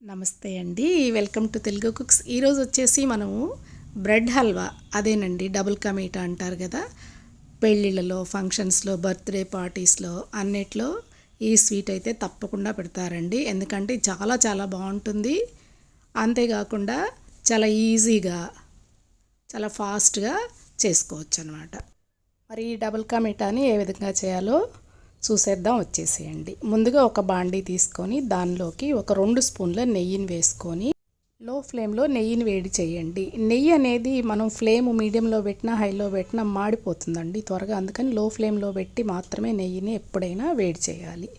నమస్తే అండి. Welcome to Telugu cooks. ఈరోజు వచ్చేసి మనము బ్రెడ్ హల్వా, అదేనండి డబుల్ కా మీఠా అంటారు కదా, పెళ్ళిళ్ళలో, ఫంక్షన్స్లో, బర్త్డే పార్టీస్లో అన్నిట్లో ఈ స్వీట్ అయితే తప్పకుండా పెడతారండి. ఎందుకంటే చాలా చాలా బాగుంటుంది. అంతేకాకుండా చాలా ఈజీగా, చాలా ఫాస్ట్గా చేసుకోవచ్చు అన్నమాట. మరి ఈ డబుల్ కా మీఠాని ఏ విధంగా చేయాలో చూసేద్దాం, వచ్చేసేయండి. ముందుగా ఒక బాండీ తీసుకొని దానిలోకి ఒక 2 స్పూన్ల నెయ్యిని వేసుకొని లో ఫ్లేమ్లో నెయ్యిని వేడి చేయండి. నెయ్యి అనేది మనం ఫ్లేమ్ మీడియంలో పెట్టినా హైలో పెట్టినా మాడిపోతుందండి త్వరగా. అందుకని లో ఫ్లేమ్లో పెట్టి మాత్రమే నెయ్యిని ఎప్పుడైనా వేడి చేయాలి.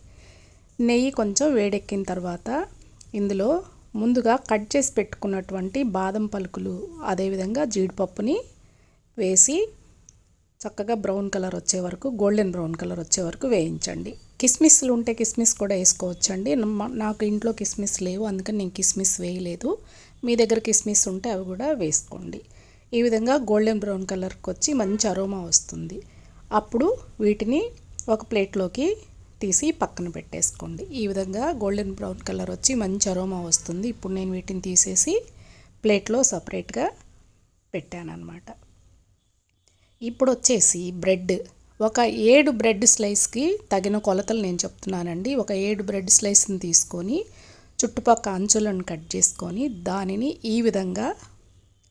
నెయ్యి కొంచెం వేడెక్కిన తర్వాత ఇందులో ముందుగా కట్ చేసి పెట్టుకున్నటువంటి బాదం పలుకులు, అదేవిధంగా జీడిపప్పుని వేసి చక్కగా బ్రౌన్ కలర్ వచ్చే వరకు, గోల్డెన్ బ్రౌన్ కలర్ వచ్చే వరకు వేయించండి. కిస్మిస్లు ఉంటే కిస్మిస్ కూడా వేసుకోవచ్చండి. నాకు ఇంట్లో కిస్మిస్ లేవు, అందుకని నేను కిస్మిస్ వేయలేదు. మీ దగ్గర కిస్మిస్ ఉంటే అవి కూడా వేసుకోండి. ఈ విధంగా గోల్డెన్ బ్రౌన్ కలర్కి వచ్చి మంచి అరోమా వస్తుంది. అప్పుడు వీటిని ఒక ప్లేట్లోకి తీసి పక్కన పెట్టేసుకోండి. ఈ విధంగా గోల్డెన్ బ్రౌన్ కలర్ వచ్చి మంచి అరోమా వస్తుంది. ఇప్పుడు నేను వీటిని తీసేసి ప్లేట్లో సపరేట్గా పెట్టాను అన్నమాట. ఇప్పుడు వచ్చేసి బ్రెడ్, ఒక 7 బ్రెడ్ స్లైస్కి తగిన కొలతలు నేను చెప్తున్నానండి. ఒక 7 బ్రెడ్ స్లైస్ని తీసుకొని చుట్టుపక్కల అంచులను కట్ చేసుకొని దానిని ఈ విధంగా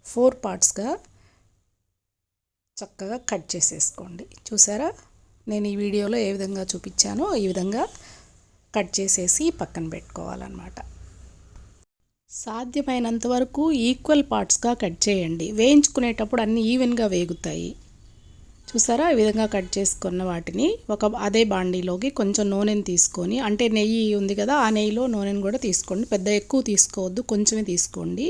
4 పార్ట్స్గా చక్కగా కట్ చేసేసుకోండి. చూసారా, నేను ఈ వీడియోలో ఏ విధంగా చూపించానో ఈ విధంగా కట్ చేసేసి పక్కన పెట్టుకోవాలన్నమాట. సాధ్యమైనంత వరకు ఈక్వల్ పార్ట్స్గా కట్ చేయండి. వేయించుకునేటప్పుడు అన్నీ ఈవెన్గా వేగుతాయి. చూసారా, ఈ విధంగా కట్ చేసుకున్న వాటిని అదే బాండీలోకి కొంచెం నూనెని తీసుకొని, అంటే నెయ్యి ఉంది కదా, ఆ నెయ్యిలో నూనెని కూడా తీసుకోండి. పెద్ద ఎక్కువ తీసుకోవద్దు, కొంచెమే తీసుకోండి.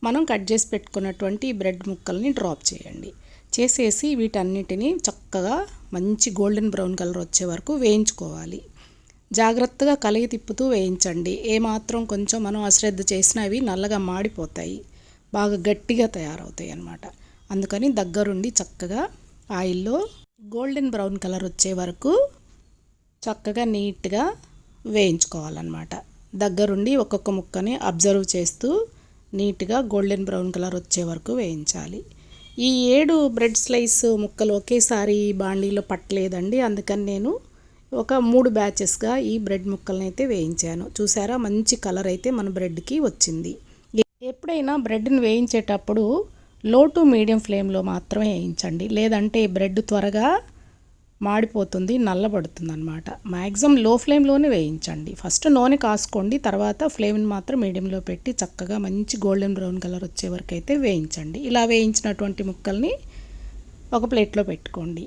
మనం కట్ చేసి పెట్టుకున్నటువంటి బ్రెడ్ ముక్కల్ని డ్రాప్ చేయండి. చేసేసి వీటన్నిటిని చక్కగా మంచి గోల్డెన్ బ్రౌన్ కలర్ వచ్చే వరకు వేయించుకోవాలి. జాగ్రత్తగా కలిగి తిప్పుతూ వేయించండి. ఏమాత్రం కొంచెం మనం అశ్రద్ధ చేసినా అవి నల్లగా మాడిపోతాయి, బాగా గట్టిగా తయారవుతాయి అన్నమాట. అందుకని దగ్గరుండి చక్కగా ఆయిల్లో గోల్డెన్ బ్రౌన్ కలర్ వచ్చే వరకు చక్కగా నీట్గా వేయించుకోవాలన్నమాట. దగ్గరుండి ఒక్కొక్క ముక్కని అబ్జర్వ్ చేస్తూ నీట్గా గోల్డెన్ బ్రౌన్ కలర్ వచ్చే వరకు వేయించాలి. ఈ 7 బ్రెడ్ స్లైస్ ముక్కలు ఒకేసారి బాండీలో పట్టలేదండి, అందుకని నేను ఒక 3 బ్యాచెస్గా ఈ బ్రెడ్ ముక్కల్ని అయితే వేయించాను. చూసారా, మంచి కలర్ అయితే మన బ్రెడ్కి వచ్చింది. ఎప్పుడైనా బ్రెడ్ని వేయించేటప్పుడు లో టు మీడియం ఫ్లేమ్లో మాత్రమే వేయించండి, లేదంటే బ్రెడ్ త్వరగా మాడిపోతుంది, నల్లబడుతుంది అన్నమాట. మ్యాక్సిమం లో ఫ్లేమ్లోనే వేయించండి. ఫస్ట్ నూనె కాసుకోండి, తర్వాత ఫ్లేమ్ని మాత్రం మీడియంలో పెట్టి చక్కగా మంచి గోల్డెన్ బ్రౌన్ కలర్ వచ్చే వరకు అయితే వేయించండి. ఇలా వేయించినటువంటి ముక్కల్ని ఒక ప్లేట్లో పెట్టుకోండి.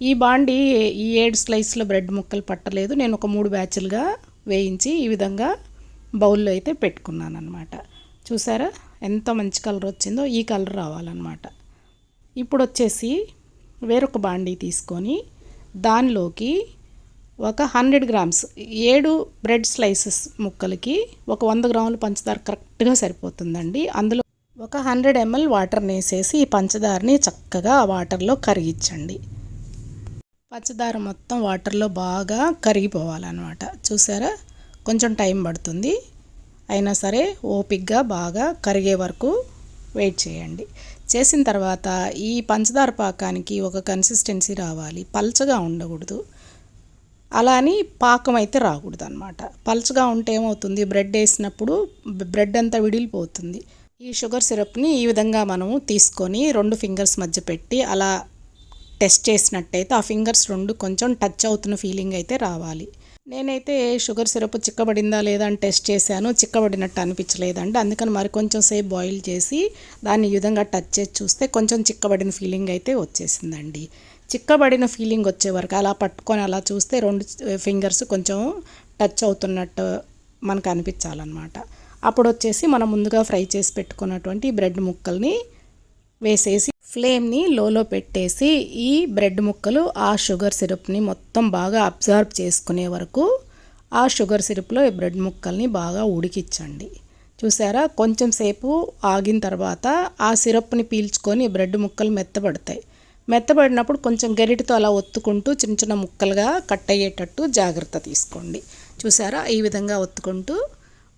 ఈ బాండి ఈ 7 స్లైస్ల బ్రెడ్ ముక్కలు పట్టలేదు, నేను ఒక 3 బ్యాచ్లుగా వేయించి ఈ విధంగా బౌల్లో అయితే పెట్టుకున్నాను అన్నమాట. చూసారా ఎంత మంచి కలర్ వచ్చిందో, ఈ కలర్ రావాలన్నమాట. ఇప్పుడు వచ్చేసి వేరొక బాండీ తీసుకొని దానిలోకి ఒక 100 గ్రామ్స్, 7 బ్రెడ్ స్లైసెస్ ముక్కలకి ఒక 100 గ్రాముల పంచదార కరెక్ట్గా సరిపోతుందండి. అందులో ఒక 100 ml వాటర్ని వేసేసి ఈ పంచదారని చక్కగా ఆ వాటర్లో కరిగించండి. పంచదార మొత్తం వాటర్లో బాగా కరిగిపోవాలన్నమాట. చూసారా, కొంచెం టైం పడుతుంది, అయినా సరే ఓపిక్గా బాగా కరిగే వరకు వెయిట్ చేయండి. చేసిన తర్వాత ఈ పంచదార పాకానికి ఒక కన్సిస్టెన్సీ రావాలి, పల్చగా ఉండకూడదు. అలా అని పాకం అయితే రాకూడదు అన్నమాట. పల్చగా ఉంటే ఏమవుతుంది, బ్రెడ్ వేసినప్పుడు బ్రెడ్ అంతా విడిలిపోతుంది. ఈ షుగర్ సిరప్ని ఈ విధంగా మనము తీసుకొని 2 ఫింగర్స్ మధ్య పెట్టి అలా టెస్ట్ చేసినట్టయితే ఆ ఫింగర్స్ 2 కొంచెం టచ్ అవుతున్న ఫీలింగ్ అయితే రావాలి. నేనైతే షుగర్ సిరప్ చిక్కబడిందా లేదా అని టెస్ట్ చేశాను, చిక్కబడినట్టు అనిపించలేదండి. అందుకని మరి కొంచెం సేపు బాయిల్ చేసి దాన్ని ఈ విధంగా టచ్ చేసి చూస్తే కొంచెం చిక్కబడిన ఫీలింగ్ అయితే వచ్చేసిందండి. చిక్కబడిన ఫీలింగ్ వచ్చే వరకు అలా పట్టుకొని అలా చూస్తే 2 ఫింగర్స్ కొంచెం టచ్ అవుతున్నట్టు మనకు అనిపించాలన్నమాట. అప్పుడు వచ్చేసి మనం ముందుగా ఫ్రై చేసి పెట్టుకున్నటువంటి బ్రెడ్ ముక్కల్ని వేసేసి ఫ్లేమ్ని లోలో పెట్టేసి ఈ బ్రెడ్ ముక్కలు ఆ షుగర్ సిరప్ని మొత్తం బాగా అబ్జర్వ్ చేసుకునే వరకు ఆ షుగర్ సిరప్లో ఈ బ్రెడ్ ముక్కల్ని బాగా ఉడికించండి. చూసారా, కొంచెం సేపు ఆగిన తర్వాత ఆ సిరప్ని పీల్చుకొని బ్రెడ్ ముక్కలు మెత్తబడతాయి. మెత్తబడినప్పుడు కొంచెం గరిటతో అలా ఒత్తుకుంటూ చిన్న చిన్న ముక్కలుగా కట్ అయ్యేటట్టు జాగ్రత్త తీసుకోండి. చూసారా, ఈ విధంగా ఒత్తుకుంటూ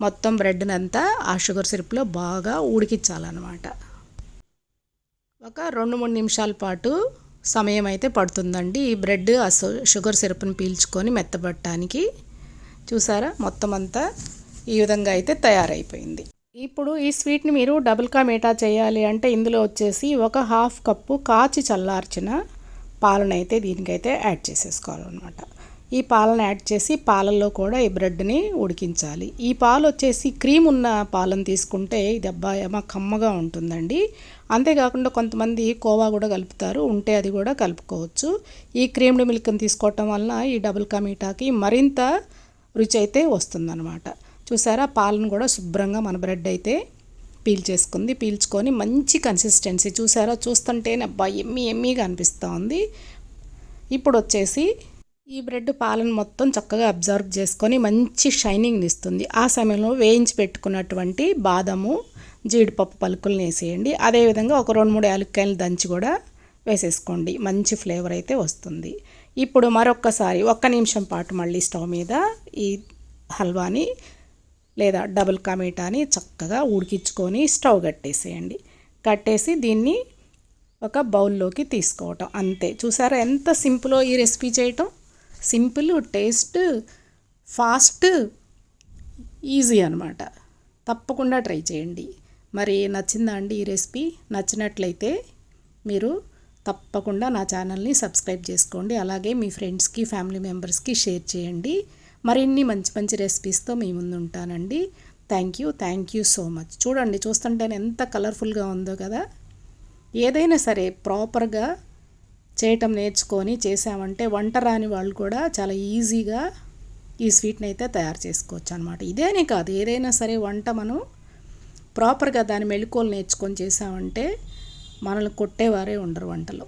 మొత్తం బ్రెడ్ని అంతా ఆ షుగర్ సిరప్లో బాగా ఉడికించాలన్నమాట. ఒక 2-3 నిమిషాల పాటు సమయం అయితే పడుతుందండి ఈ బ్రెడ్ ఆ షుగర్ సిరప్ని పీల్చుకొని మెత్తబట్టడానికి. చూసారా మొత్తం అంతా ఈ విధంగా అయితే తయారైపోయింది. ఇప్పుడు ఈ స్వీట్ని మీరు డబుల్ కా మీఠా చేయాలి అంటే ఇందులో వచ్చేసి ఒక 1/2 కప్పు కాచి చల్లార్చిన పాలనైతే దీనికైతే యాడ్ చేసేసుకోవాలన్నమాట. ఈ పాలను యాడ్ చేసి పాలల్లో కూడా ఈ బ్రెడ్ని ఉడికించాలి. ఈ పాలు వచ్చేసి క్రీమ్ ఉన్న పాలను తీసుకుంటే ఇది అబ్బాయమ్మ కమ్మగా ఉంటుందండి. అంతేకాకుండా కొంతమంది కోవా కూడా కలుపుతారు, ఉంటే అది కూడా కలుపుకోవచ్చు. ఈ క్రీమ్డ్ మిల్క్ని తీసుకోవటం వలన ఈ డబుల్ కా మీఠాకి మరింత రుచి అయితే వస్తుందన్నమాట. చూసారా పాలను కూడా శుభ్రంగా మన బ్రెడ్ అయితే పీల్చుకొని మంచి కన్సిస్టెన్సీ చూసారా, చూస్తుంటేనే అబ్బా ఎమ్మీగా అనిపిస్తూ ఉంది. ఇప్పుడు వచ్చేసి ఈ బ్రెడ్ పాలను మొత్తం చక్కగా అబ్జర్వ్ చేసుకొని మంచి షైనింగ్ని ఇస్తుంది. ఆ సమయంలో వేయించి పెట్టుకున్నటువంటి బాదము జీడిపప్పు పలుకులను వేసేయండి. అదేవిధంగా ఒక 2-3 యాలక్కాయలు దంచి కూడా వేసేసుకోండి, మంచి ఫ్లేవర్ అయితే వస్తుంది. ఇప్పుడు మరొక్కసారి 1 నిమిషం పాటు మళ్ళీ స్టవ్ మీద ఈ హల్వాని లేదా డబుల్ కా మీఠాని చక్కగా ఉడికించుకొని స్టవ్ కట్టేసి దీన్ని ఒక బౌల్లోకి తీసుకోవటం అంతే. చూసారా ఎంత సింపులో ఈ రెసిపీ చేయటం, సింపుల్, టేస్ట్, ఫాస్ట్, ఈజీ అనమాట. తప్పకుండా ట్రై చేయండి. మరి నచ్చిందా అండి ఈ రెసిపీ? నచ్చినట్లయితే మీరు తప్పకుండా నా ఛానల్ని సబ్స్క్రైబ్ చేసుకోండి. అలాగే మీ ఫ్రెండ్స్కి ఫ్యామిలీ మెంబర్స్కి షేర్ చేయండి. మరిన్ని మంచి రెసిపీస్తో మీ ముందు ఉంటానండి. Thank you so much. చూడండి చూస్తుంటేనే ఎంత కలర్ఫుల్గా ఉందో కదా. ఏదైనా సరే ప్రాపర్గా చేయటం నేర్చుకొని చేసామంటే వంట రాని వాళ్ళు కూడా చాలా ఈజీగా ఈ స్వీట్ని అయితే తయారు చేసుకోవచ్చు అనమాట. ఇదేనే కాదు ఏదైనా సరే వంట మనం ప్రాపర్గా దాని మెళుకువలు నేర్చుకొని చేసామంటే మనల్ని కొట్టేవారే ఉండరు వంటలో.